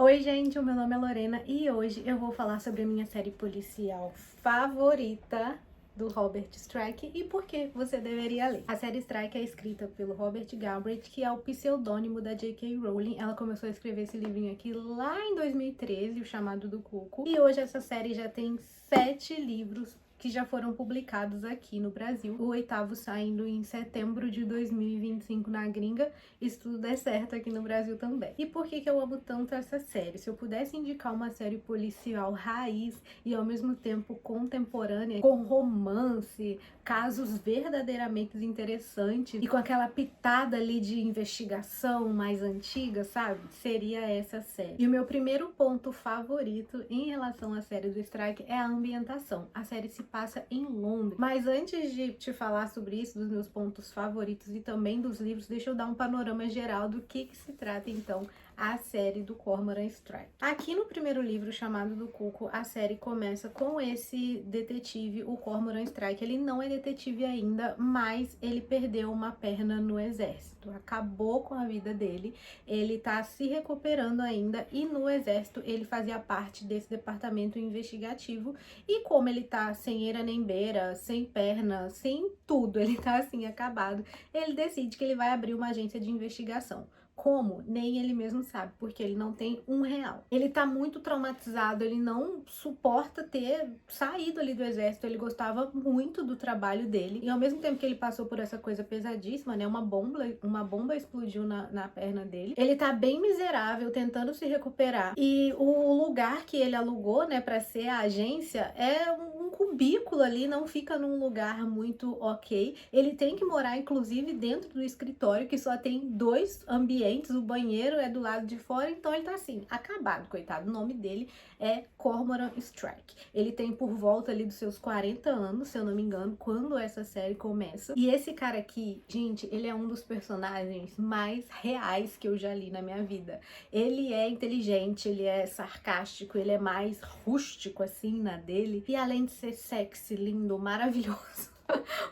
Oi gente, o meu nome é Lorena e hoje eu vou falar sobre a minha série policial favorita do Robert Strike e por que você deveria ler. A série Strike é escrita pelo Robert Galbraith, que é o pseudônimo da J.K. Rowling. Ela começou a escrever esse livrinho aqui lá em 2013, o Chamado do Cuco, e hoje essa série já tem 7 livros que já foram publicados aqui no Brasil. O 8º saindo em setembro de 2025 na gringa, e se tudo der certo aqui no Brasil também. E por que eu amo tanto essa série? Se eu pudesse indicar uma série policial raiz e ao mesmo tempo contemporânea, com romance, casos verdadeiramente interessantes e com aquela pitada ali de investigação mais antiga, sabe? Seria essa série. E o meu primeiro ponto favorito em relação à série do Strike é a ambientação. A série se passa em Londres. Mas antes de te falar sobre isso, dos meus pontos favoritos e também dos livros, deixa eu dar um panorama geral do que se trata então a série do Cormoran Strike. Aqui no primeiro livro, Chamado do Cuco, a série começa com esse detetive, o Cormoran Strike. Ele não é detetive ainda, mas ele perdeu uma perna no exército. Acabou com a vida dele. Ele tá se recuperando ainda e no exército ele fazia parte desse departamento investigativo. E como ele tá sem eira nem beira, sem perna, sem tudo, ele tá assim acabado, ele decide que ele vai abrir uma agência de investigação. Como? Nem ele mesmo sabe, porque ele não tem R$1. Ele tá muito traumatizado, ele não suporta ter saído ali do exército, ele gostava muito do trabalho dele, e ao mesmo tempo que ele passou por essa coisa pesadíssima, né, uma bomba explodiu na perna dele, ele tá bem miserável, tentando se recuperar, e o lugar que ele alugou, né, pra ser a agência, é um cubículo ali, não fica num lugar muito ok, ele tem que morar, inclusive, dentro do escritório, que só tem 2 ambientes, o banheiro é do lado de fora, então ele tá assim, acabado, coitado. O nome dele é Cormoran Strike. Ele tem por volta ali dos seus 40 anos, se eu não me engano, quando essa série começa. E esse cara aqui, gente, ele é um dos personagens mais reais que eu já li na minha vida. Ele é inteligente, ele é sarcástico, ele é mais rústico assim na dele. E além de ser sexy, lindo, maravilhoso,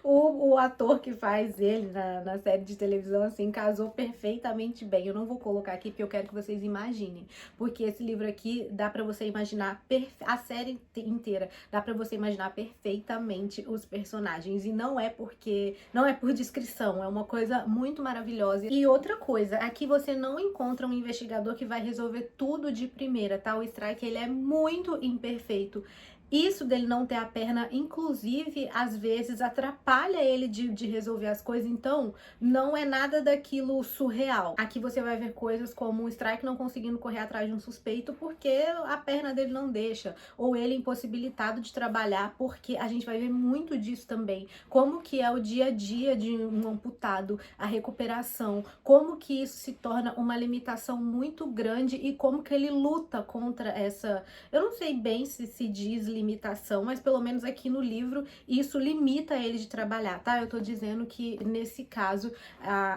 o ator que faz ele na série de televisão, assim, casou perfeitamente bem. Eu não vou colocar aqui porque eu quero que vocês imaginem, porque esse livro aqui dá pra você imaginar a série inteira, dá pra você imaginar perfeitamente os personagens, e não é por descrição, é uma coisa muito maravilhosa. E outra coisa, aqui você não encontra um investigador que vai resolver tudo de primeira, tá? O Strike, ele é muito imperfeito. Isso dele não ter a perna, inclusive, às vezes atrapalha ele de resolver as coisas, então não é nada daquilo surreal. Aqui você vai ver coisas como o Strike não conseguindo correr atrás de um suspeito porque a perna dele não deixa, ou ele impossibilitado de trabalhar, porque a gente vai ver muito disso também. Como que é o dia a dia de um amputado, a recuperação, como que isso se torna uma limitação muito grande e como que ele luta contra essa... Eu não sei bem se diz limitação, mas pelo menos aqui no livro isso limita ele de trabalhar, tá? Eu tô dizendo que nesse caso,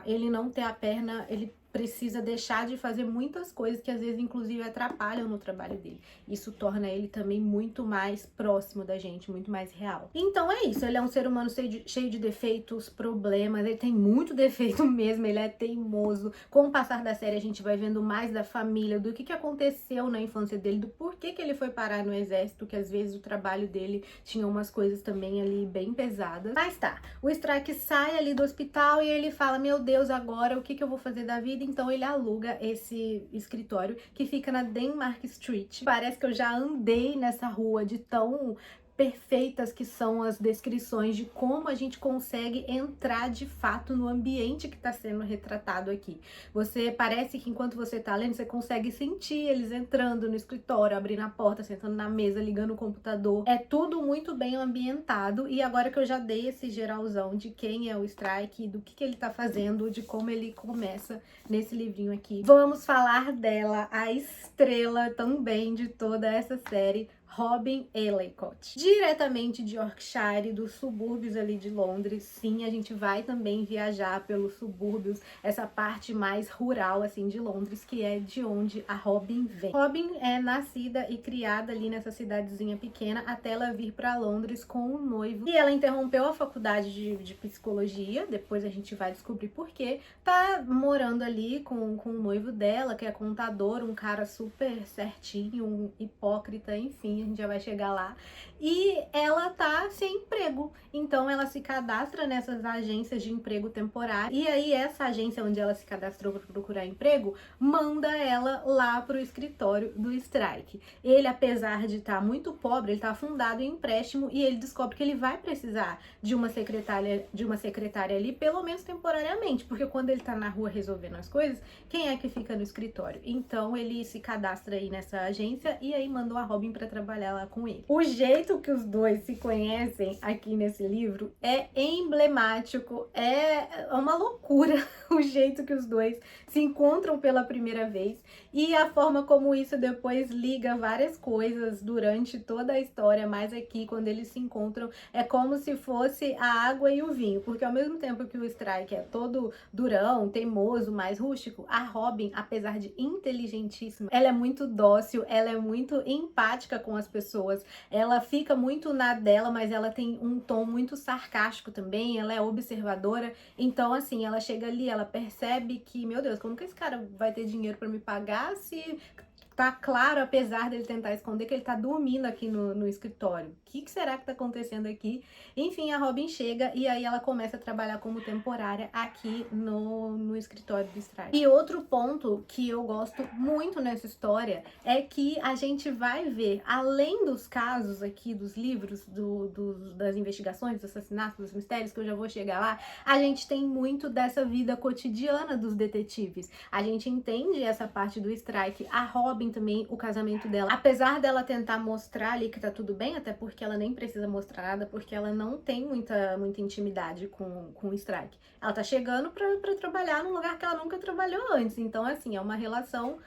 ele não ter a perna, ele precisa deixar de fazer muitas coisas que às vezes inclusive atrapalham no trabalho dele. Isso torna ele também muito mais próximo da gente, muito mais real. Então é isso, ele é um ser humano cheio de defeitos, problemas, ele tem muito defeito mesmo, ele é teimoso. Com o passar da série a gente vai vendo mais da família, do que aconteceu na infância dele, do porquê que ele foi parar no exército, que às vezes o trabalho dele tinha umas coisas também ali bem pesadas. Mas tá, o Strike sai ali do hospital e ele fala, meu Deus, agora o que eu vou fazer da vida? Então ele aluga esse escritório que fica na Denmark Street. Parece que eu já andei nessa rua de tão perfeitas que são as descrições de como a gente consegue entrar de fato no ambiente que está sendo retratado aqui. Você parece que enquanto você tá lendo, você consegue sentir eles entrando no escritório, abrindo a porta, sentando na mesa, ligando o computador. É tudo muito bem ambientado, e agora que eu já dei esse geralzão de quem é o Strike, do que ele tá fazendo, de como ele começa nesse livrinho aqui, vamos falar dela, a estrela também de toda essa série, Robin Ellacott, diretamente de Yorkshire, dos subúrbios ali de Londres. Sim, a gente vai também viajar pelos subúrbios, essa parte mais rural assim de Londres, que é de onde a Robin vem. Robin é nascida e criada ali nessa cidadezinha pequena até ela vir para Londres com o noivo. E ela interrompeu a faculdade de psicologia, depois a gente vai descobrir por quê. Tá morando ali com o noivo dela, que é contador, um cara super certinho, um hipócrita, enfim, a gente já vai chegar lá. E ela tá sem emprego, então ela se cadastra nessas agências de emprego temporário, e aí essa agência onde ela se cadastrou para procurar emprego, manda ela lá pro escritório do Strike. Ele, apesar de estar muito pobre, ele tá afundado em empréstimo, e ele descobre que ele vai precisar de uma secretária ali, pelo menos temporariamente, porque quando ele tá na rua resolvendo as coisas, quem é que fica no escritório? Então ele se cadastra aí nessa agência, e aí mandou a Robin para trabalhar lá com ele. O jeito que os dois se conhecem aqui nesse livro é emblemático, é uma loucura o jeito que os dois se encontram pela primeira vez e a forma como isso depois liga várias coisas durante toda a história, mas aqui quando eles se encontram é como se fosse a água e o vinho, porque ao mesmo tempo que o Strike é todo durão, teimoso, mais rústico, a Robin, apesar de inteligentíssima, ela é muito dócil, ela é muito empática com as pessoas, ela fica muito na dela, mas ela tem um tom muito sarcástico também, ela é observadora, então assim, ela chega ali, ela percebe que, meu Deus, como que esse cara vai ter dinheiro pra me pagar se tá claro, apesar dele tentar esconder, que ele tá dormindo aqui no escritório. O que será que tá acontecendo aqui? Enfim, a Robin chega e aí ela começa a trabalhar como temporária aqui no escritório do Strike. E outro ponto que eu gosto muito nessa história é que a gente vai ver, além dos casos aqui, dos livros, das investigações, dos assassinatos, dos mistérios, que eu já vou chegar lá, a gente tem muito dessa vida cotidiana dos detetives. A gente entende essa parte do Strike, a Robin também, o casamento dela, apesar dela tentar mostrar ali que tá tudo bem, até porque ela nem precisa mostrar nada, porque ela não tem muita intimidade com o Strike. Ela tá chegando pra trabalhar num lugar que ela nunca trabalhou antes, então assim, é uma relação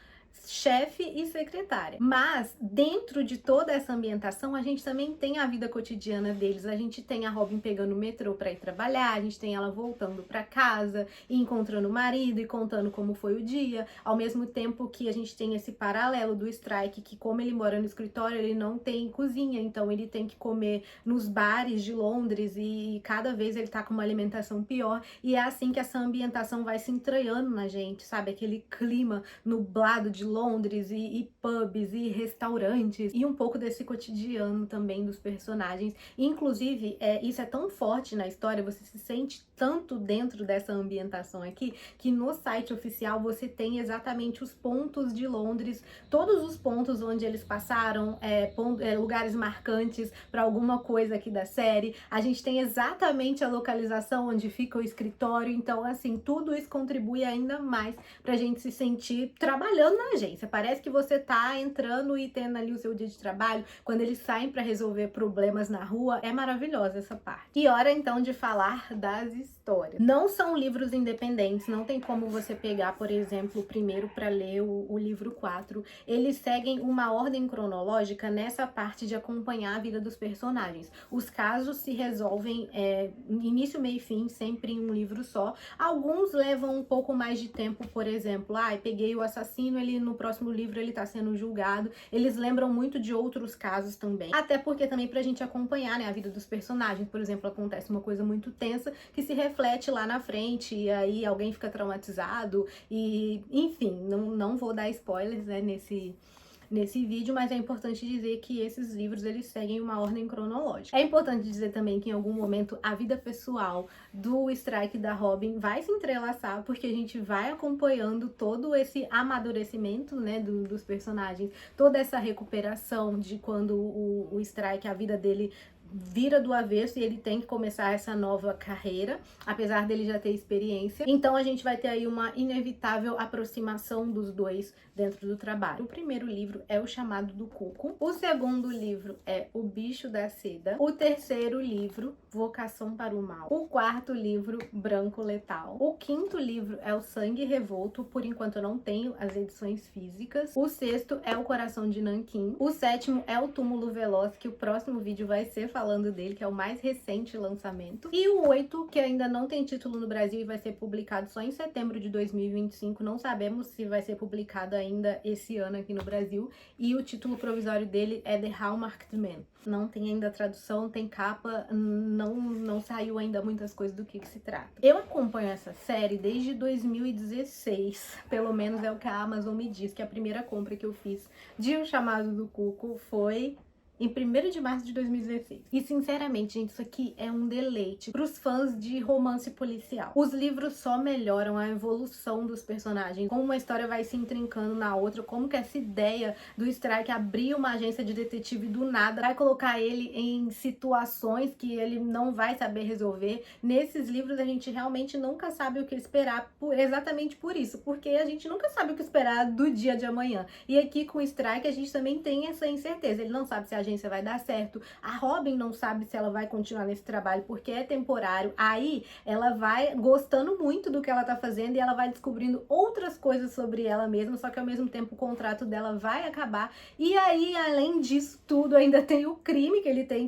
chefe e secretária. Mas dentro de toda essa ambientação, a gente também tem a vida cotidiana deles. A gente tem a Robin pegando o metrô para ir trabalhar, a gente tem ela voltando para casa e encontrando o marido e contando como foi o dia, ao mesmo tempo que a gente tem esse paralelo do Strike, que como ele mora no escritório, ele não tem cozinha, então ele tem que comer nos bares de Londres e cada vez ele tá com uma alimentação pior, e é assim que essa ambientação vai se entranhando na gente, sabe? Aquele clima nublado de Londres e pubs e restaurantes e um pouco desse cotidiano também dos personagens. Inclusive, isso é tão forte na história, você se sente tanto dentro dessa ambientação aqui, que no site oficial você tem exatamente os pontos de Londres, todos os pontos onde eles passaram, lugares marcantes para alguma coisa aqui da série. A gente tem exatamente a localização onde fica o escritório, então assim, tudo isso contribui ainda mais pra gente se sentir trabalhando na agência. Parece que você tá entrando e tendo ali o seu dia de trabalho. Quando eles saem para resolver problemas na rua, é maravilhosa essa parte. E hora então de falar das histórias. Não são livros independentes, não tem como você pegar, por exemplo, o primeiro para ler o livro 4. Eles seguem uma ordem cronológica nessa parte de acompanhar a vida dos personagens. Os casos se resolvem início, meio e fim, sempre em um livro só. Alguns levam um pouco mais de tempo, por exemplo, peguei o assassino, ele no próximo livro ele tá sendo julgado. Eles lembram muito de outros casos também. Até porque também pra gente acompanhar, né, a vida dos personagens. Por exemplo, acontece uma coisa muito tensa que se reflete lá na frente e aí alguém fica traumatizado e, enfim, não vou dar spoilers, né, nesse vídeo, mas é importante dizer que esses livros, eles seguem uma ordem cronológica. É importante dizer também que em algum momento a vida pessoal do Strike e da Robin vai se entrelaçar, porque a gente vai acompanhando todo esse amadurecimento, né, dos personagens, toda essa recuperação de quando o Strike, a vida dele vira do avesso e ele tem que começar essa nova carreira, apesar dele já ter experiência. Então a gente vai ter aí uma inevitável aproximação dos dois dentro do trabalho. O primeiro livro é O Chamado do Cuco. O segundo livro é O Bicho da Seda. O terceiro livro, Vocação para o Mal. O quarto livro, Branco Letal. O quinto livro é O Sangue Revolto. Por enquanto eu não tenho as edições físicas. O sexto é O Coração de Nanquim. O sétimo é O Túmulo Veloz, que o próximo vídeo vai ser falando dele, que é o mais recente lançamento. E o 8, que ainda não tem título no Brasil e vai ser publicado só em setembro de 2025. Não sabemos se vai ser publicado ainda esse ano aqui no Brasil. E o título provisório dele é The Hallmarked Man. Não tem ainda tradução, tem capa, não saiu ainda muitas coisas do que se trata. Eu acompanho essa série desde 2016, pelo menos é o que a Amazon me diz, que a primeira compra que eu fiz de O Chamado do Cuco foi em 1º de março de 2016. E sinceramente, gente, isso aqui é um deleite pros fãs de romance policial. Os livros só melhoram a evolução dos personagens, como uma história vai se intrincando na outra, como que essa ideia do Strike abrir uma agência de detetive do nada vai colocar ele em situações que ele não vai saber resolver. Nesses livros a gente realmente nunca sabe o que esperar, exatamente por isso, porque a gente nunca sabe o que esperar do dia de amanhã. E aqui com o Strike a gente também tem essa incerteza, ele não sabe se a agência vai dar certo, a Robin não sabe se ela vai continuar nesse trabalho porque é temporário. Aí ela vai gostando muito do que ela tá fazendo e ela vai descobrindo outras coisas sobre ela mesma, só que ao mesmo tempo o contrato dela vai acabar. E aí, além disso tudo, ainda tem o crime que ele tem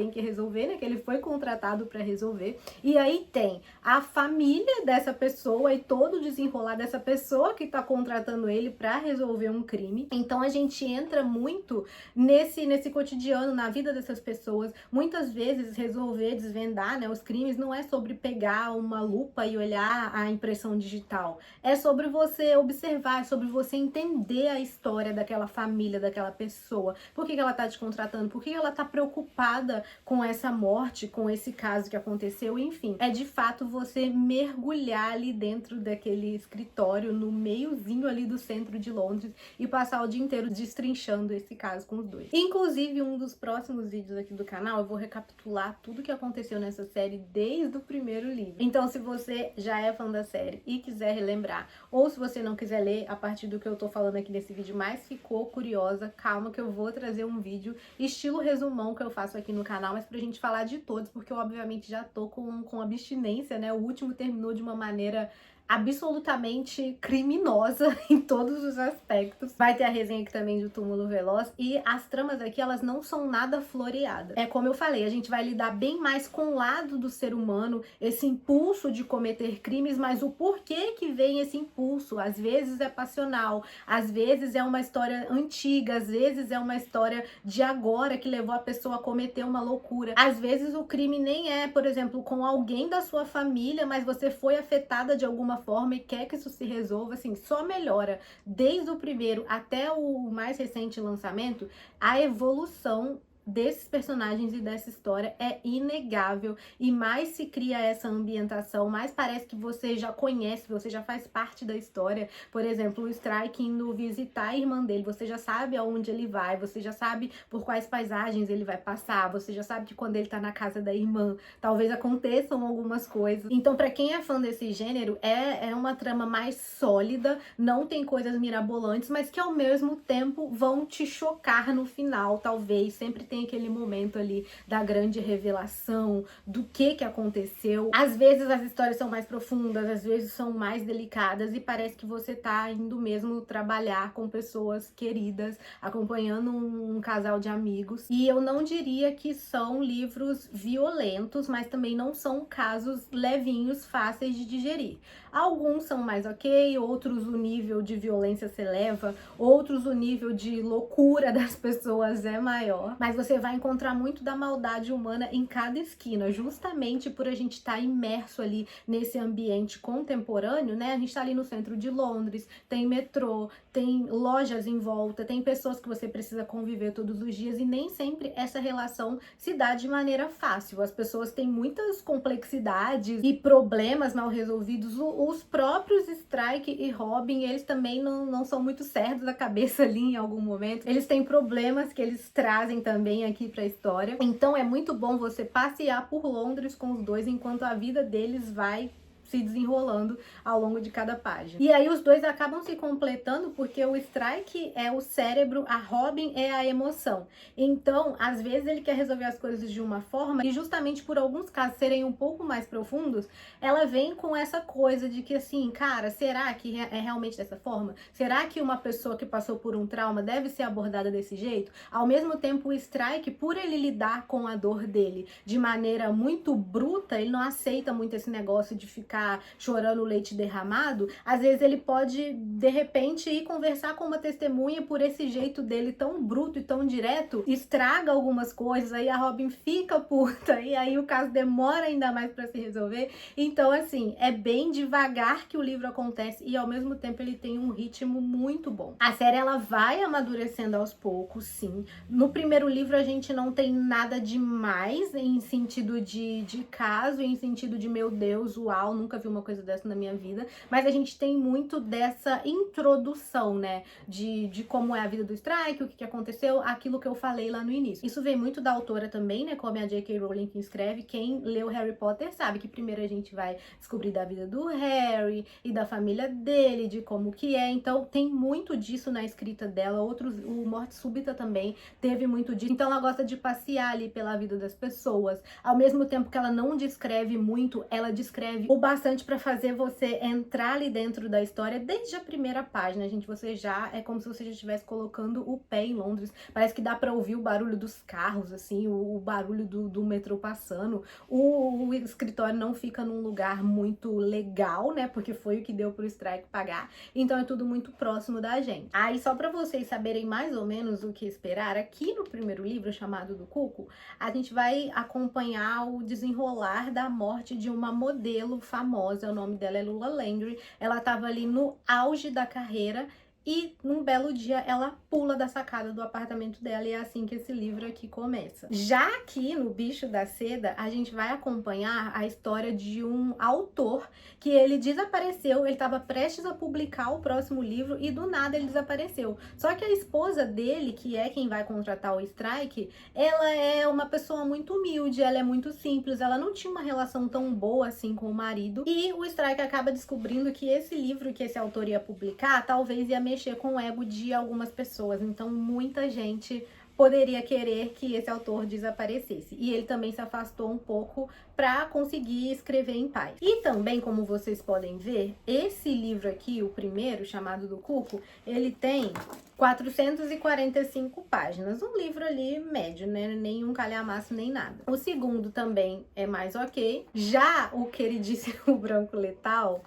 que resolver, né, que ele foi contratado para resolver. E aí tem a família dessa pessoa e todo o desenrolar dessa pessoa que tá contratando ele para resolver um crime. Então a gente entra muito nesse cotidiano, na vida dessas pessoas. Muitas vezes resolver desvendar, né, os crimes não é sobre pegar uma lupa e olhar a impressão digital. É sobre você observar, é sobre você entender a história daquela família, daquela pessoa. Por que ela tá te contratando? Por que ela tá preocupada com essa morte, com esse caso que aconteceu? Enfim, é de fato você mergulhar ali dentro daquele escritório, no meiozinho ali do centro de Londres, e passar o dia inteiro destrinchando esse caso com os dois. Inclusive, um dos próximos vídeos aqui do canal, eu vou recapitular tudo que aconteceu nessa série desde o primeiro livro. Então, se você já é fã da série e quiser relembrar, ou se você não quiser ler a partir do que eu tô falando aqui nesse vídeo, mas ficou curiosa, calma que eu vou trazer um vídeo estilo resumão que eu faço aqui no canal, mas pra gente falar de todos, porque eu obviamente já tô com abstinência, né? O último terminou de uma maneira absolutamente criminosa em todos os aspectos. Vai ter a resenha aqui também do Túmulo Veloz, e as tramas aqui, elas não são nada floreadas. É como eu falei, a gente vai lidar bem mais com o lado do ser humano, esse impulso de cometer crimes, mas o porquê que vem esse impulso. Às vezes é passional, às vezes é uma história antiga, às vezes é uma história de agora que levou a pessoa a cometer uma loucura. Às vezes o crime nem é, por exemplo, com alguém da sua família, mas você foi afetada de alguma forma e quer que isso se resolva. Assim, só melhora desde o primeiro até o mais recente lançamento. A evolução desses personagens e dessa história é inegável, e mais se cria essa ambientação, mais parece que você já conhece, você já faz parte da história. Por exemplo, o Strike indo visitar a irmã dele, você já sabe aonde ele vai, você já sabe por quais paisagens ele vai passar, você já sabe que quando ele tá na casa da irmã, talvez aconteçam algumas coisas. Então, pra quem é fã desse gênero, é uma trama mais sólida, não tem coisas mirabolantes, mas que ao mesmo tempo vão te chocar no final, talvez. Sempre tem aquele momento ali da grande revelação do que aconteceu. Às vezes as histórias são mais profundas, às vezes são mais delicadas, e parece que você tá indo mesmo trabalhar com pessoas queridas, acompanhando um casal de amigos. E eu não diria que são livros violentos, mas também não são casos levinhos, fáceis de digerir. Alguns são mais ok, outros o nível de violência se eleva, outros o nível de loucura das pessoas é maior, mas você vai encontrar muito da maldade humana em cada esquina, justamente por a gente estar imerso ali nesse ambiente contemporâneo, né? A gente tá ali no centro de Londres, tem metrô, tem lojas em volta, tem pessoas que você precisa conviver todos os dias, e nem sempre essa relação se dá de maneira fácil. As pessoas têm muitas complexidades e problemas mal resolvidos os próprios Strike e Robin, eles também não são muito certos da cabeça ali em algum momento. Eles têm problemas que eles trazem também aqui pra história. Então é muito bom você passear por Londres com os dois enquanto a vida deles vai se desenrolando ao longo de cada página. E aí os dois acabam se completando porque o Strike é o cérebro, a Robin é a emoção. Então, às vezes ele quer resolver as coisas de uma forma e justamente por alguns casos serem um pouco mais profundos, ela vem com essa coisa de que assim, cara, será que é realmente dessa forma? Será que uma pessoa que passou por um trauma deve ser abordada desse jeito? Ao mesmo tempo, o Strike, por ele lidar com a dor dele de maneira muito bruta, ele não aceita muito esse negócio de ficar chorando leite derramado, às vezes ele pode, de repente, ir conversar com uma testemunha por esse jeito dele tão bruto e tão direto, estraga algumas coisas, aí a Robin fica puta, e aí o caso demora ainda mais pra se resolver. Então, assim, é bem devagar que o livro acontece e, ao mesmo tempo, ele tem um ritmo muito bom. A série, ela vai amadurecendo aos poucos, sim. No primeiro livro, a gente não tem nada demais em sentido de caso, em sentido de, meu Deus, uau, nunca vi uma coisa dessa na minha vida, mas a gente tem muito dessa introdução, né, de como é a vida do Strike, o que aconteceu, aquilo que eu falei lá no início. Isso vem muito da autora também, né, como é a J.K. Rowling que escreve. Quem leu Harry Potter sabe que primeiro a gente vai descobrir da vida do Harry e da família dele, de como que é, então tem muito disso na escrita dela. O Morte Súbita também teve muito disso, então ela gosta de passear ali pela vida das pessoas, ao mesmo tempo que ela não descreve muito, ela descreve o bastante para fazer você entrar ali dentro da história desde a primeira página, gente. Você já é como se você já estivesse colocando o pé em Londres. Parece que dá para ouvir o barulho dos carros, assim, o barulho do metrô passando. O escritório não fica num lugar muito legal, né? Porque foi o que deu pro Strike pagar. Então é tudo muito próximo da gente. Aí, só para vocês saberem mais ou menos o que esperar, aqui no primeiro livro, chamado do Cuco, a gente vai acompanhar o desenrolar da morte de uma modelo famosa. O nome dela é Lula Landry. Ela tava ali no auge da carreira e num belo dia ela pula da sacada do apartamento dela, e é assim que esse livro aqui começa. Já aqui no Bicho da Seda, a gente vai acompanhar a história de um autor que ele desapareceu, ele estava prestes a publicar o próximo livro e do nada ele desapareceu. Só que a esposa dele, que é quem vai contratar o Strike, ela é uma pessoa muito humilde, ela é muito simples, ela não tinha uma relação tão boa assim com o marido, e o Strike acaba descobrindo que esse livro que esse autor ia publicar talvez ia mexer com o ego de algumas pessoas, então muita gente poderia querer que esse autor desaparecesse. E ele também se afastou um pouco para conseguir escrever em paz. E também, como vocês podem ver, esse livro aqui, o primeiro, chamado do Cuco, ele tem 445 páginas. Um livro ali médio, né? Nem um calhamaço, nem nada. O segundo também é mais ok. Já o queridíssimo Branco Letal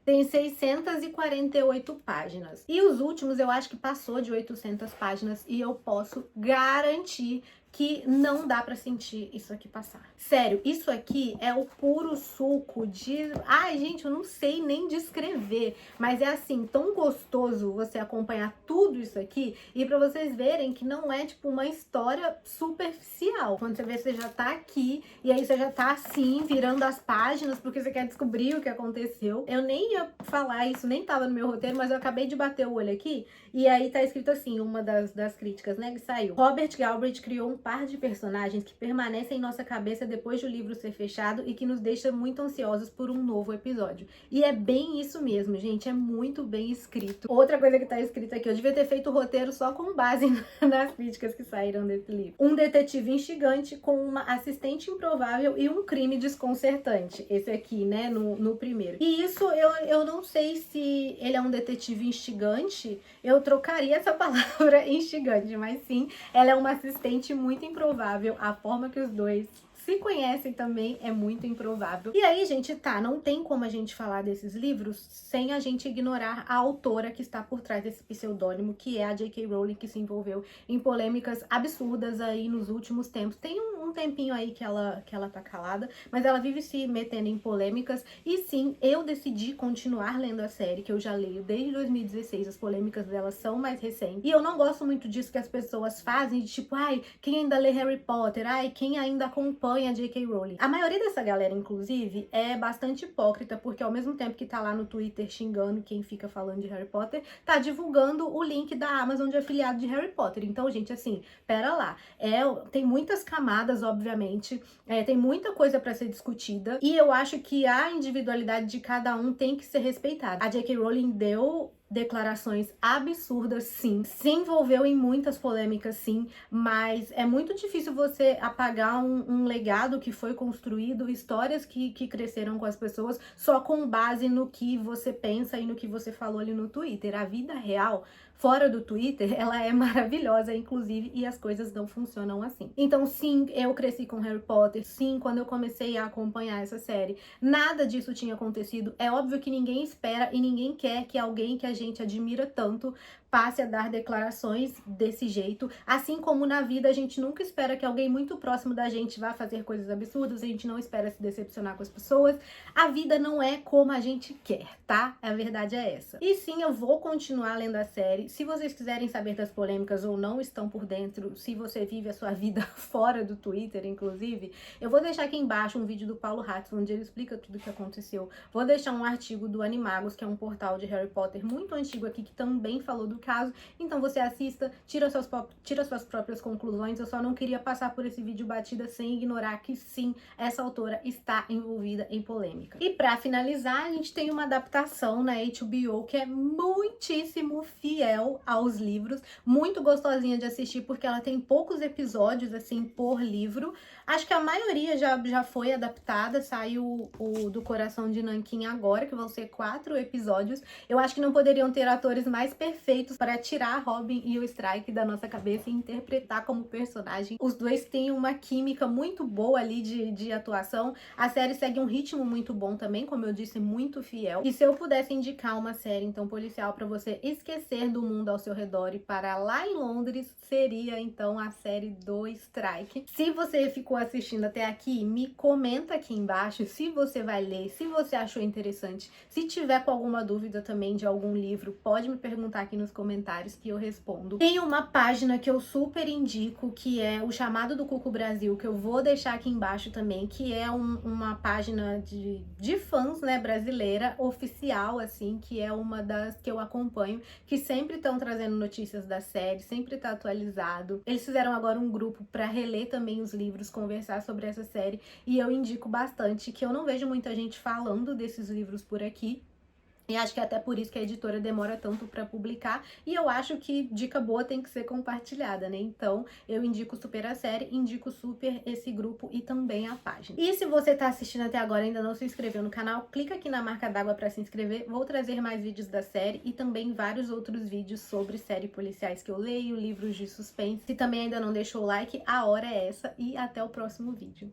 tem 648 páginas. E os últimos eu acho que passou de 800 páginas e eu posso garantir que não dá pra sentir isso aqui passar. Sério, isso aqui é o puro suco de... Ai, gente, eu não sei nem descrever, mas é assim, tão gostoso você acompanhar tudo isso aqui e pra vocês verem que não é tipo uma história superficial. Quando você vê, você já tá aqui e aí você já tá assim, virando as páginas porque você quer descobrir o que aconteceu. Eu nem ia falar isso, nem tava no meu roteiro, mas eu acabei de bater o olho aqui e aí tá escrito assim, uma das críticas, né, que saiu. Robert Galbraith criou um par de personagens que permanecem em nossa cabeça depois do livro ser fechado e que nos deixa muito ansiosos por um novo episódio. E é bem isso mesmo, gente, é muito bem escrito. Outra coisa que tá escrita aqui, eu devia ter feito o roteiro só com base nas críticas que saíram desse livro. Um detetive instigante com uma assistente improvável e um crime desconcertante. Esse aqui, né, no primeiro. E isso, eu não sei se ele é um detetive instigante, eu trocaria essa palavra instigante, mas sim, ela é uma assistente muito improvável. A forma que os dois se conhecem também é muito improvável. E aí, gente, tá, não tem como a gente falar desses livros sem a gente ignorar a autora que está por trás desse pseudônimo, que é a J.K. Rowling, que se envolveu em polêmicas absurdas aí nos últimos tempos. Tem um um tempinho aí que ela tá calada, mas ela vive se metendo em polêmicas. E sim, eu decidi continuar lendo a série, que eu já leio desde 2016, as polêmicas dela são mais recentes. E eu não gosto muito disso que as pessoas fazem, de tipo, ai, quem ainda lê Harry Potter? Ai, quem ainda acompanha J.K. Rowling? A maioria dessa galera, inclusive, é bastante hipócrita, porque ao mesmo tempo que tá lá no Twitter xingando quem fica falando de Harry Potter, tá divulgando o link da Amazon de afiliado de Harry Potter. Então, gente, assim, pera lá. Tem muitas camadas, obviamente, tem muita coisa pra ser discutida, e eu acho que a individualidade de cada um tem que ser respeitada. A J.K. Rowling deu declarações absurdas, sim, se envolveu em muitas polêmicas, sim, mas é muito difícil você apagar um legado que foi construído, histórias que cresceram com as pessoas, só com base no que você pensa e no que você falou ali no Twitter. A vida real, fora do Twitter, ela é maravilhosa, inclusive, e as coisas não funcionam assim. Então, sim, eu cresci com Harry Potter, sim, quando eu comecei a acompanhar essa série, nada disso tinha acontecido. É óbvio que ninguém espera e ninguém quer que alguém que a gente admira tanto passe a dar declarações desse jeito, assim como na vida a gente nunca espera que alguém muito próximo da gente vá fazer coisas absurdas, a gente não espera se decepcionar com as pessoas. A vida não é como a gente quer, tá? A verdade é essa. E sim, eu vou continuar lendo a série. Se vocês quiserem saber das polêmicas ou não estão por dentro, se você vive a sua vida fora do Twitter, inclusive, eu vou deixar aqui embaixo um vídeo do Paulo Hatz, onde ele explica tudo o que aconteceu. Vou deixar um artigo do Animagos, que é um portal de Harry Potter muito antigo aqui, que também falou do caso. Então você assista, tira suas próprias conclusões. Eu só não queria passar por esse vídeo batida sem ignorar que sim, essa autora está envolvida em polêmica. E pra finalizar, a gente tem uma adaptação na HBO que é muitíssimo fiel aos livros, muito gostosinha de assistir, porque ela tem poucos episódios, assim, por livro. Acho que a maioria já foi adaptada, saiu o do Coração de Nanquim agora, que vão ser 4 episódios. Eu acho que não poderiam ter atores mais perfeitos para tirar Robin e o Strike da nossa cabeça e interpretar como personagem. Os dois têm uma química muito boa ali de atuação. A série segue um ritmo muito bom também, como eu disse, muito fiel. E se eu pudesse indicar uma série, então, policial para você esquecer do mundo ao seu redor e parar lá em Londres, seria, então, a série do Strike. Se você ficou assistindo até aqui, me comenta aqui embaixo se você vai ler, se você achou interessante. Se tiver com alguma dúvida também de algum livro, pode me perguntar aqui nos comentários que eu respondo. Tem uma página que eu super indico, que é o Chamado do Cuco Brasil, que eu vou deixar aqui embaixo também, que é uma página de fãs, né, brasileira, oficial, assim, que é uma das que eu acompanho, que sempre estão trazendo notícias da série, sempre tá atualizado. Eles fizeram agora um grupo para reler também os livros, conversar sobre essa série, e eu indico bastante, que eu não vejo muita gente falando desses livros por aqui. E acho que é até por isso que a editora demora tanto para publicar. E eu acho que dica boa tem que ser compartilhada, né? Então, eu indico super a série, indico super esse grupo e também a página. E se você tá assistindo até agora e ainda não se inscreveu no canal, clica aqui na marca d'água para se inscrever. Vou trazer mais vídeos da série e também vários outros vídeos sobre séries policiais que eu leio, livros de suspense. Se também ainda não deixou o like, a hora é essa. E até o próximo vídeo.